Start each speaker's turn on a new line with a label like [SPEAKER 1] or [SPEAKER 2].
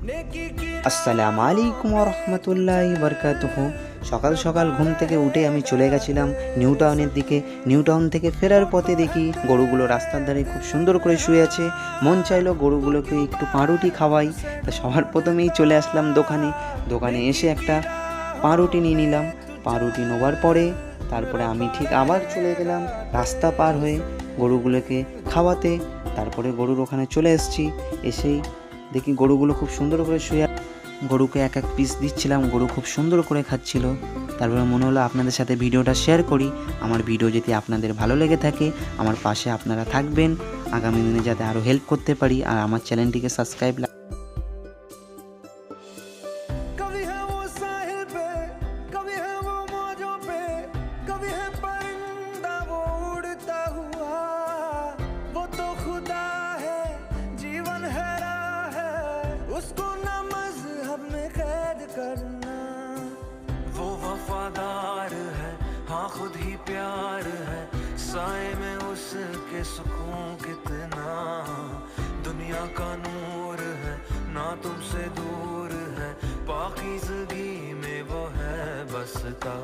[SPEAKER 1] আসসালামু আলাইকুম রহমতুল্লাহি বরকাতুহু। সকাল সকাল ঘুম থেকে উঠে আমি চলে গেছিলাম নিউ টাউনের দিকে। নিউ টাউন থেকে ফেরার পথে দেখি গরুগুলো রাস্তার ধারে খুব সুন্দর করে শুয়ে আছে। মন চাইলো গরুগুলোকে একটু পাউরুটি খাওয়াই। তা সবার প্রথমেই চলে আসলাম দোকানে এসে একটা পাউরুটি নিয়ে নিলাম। পাউরুটি নেওয়ার পরে তারপরে আমি ঠিক আবার চলে গেলাম রাস্তা পার হয়ে গরুগুলোকে খাওয়াতে। তারপরে গরুর ওখানে চলে এসেছি। এসেই দেখি গরুগুলো খুব সুন্দর করে শুয়ে, গরুকে এক এক পিস দিচ্ছিলাম, গরু খুব সুন্দর করে খাচ্ছিল। তারপরে মনে হলো আপনাদের সাথে ভিডিওটা শেয়ার করি। আমার ভিডিও যদি আপনাদের ভালো লেগে থাকে আমার পাশে আপনারা থাকবেন, আগামী দিনে যাতে আরও হেল্প করতে পারি। আর আমার চ্যানেলটিকে সাবস্ক্রাইব
[SPEAKER 2] उसको न मज़हब में कैद करना। वो वफादार है, हाँ खुद ही प्यार है, साए में उसके सुकून कितना। दुनिया का नूर है, ना तुमसे दूर है, पाकीज़गी में वो है बसता।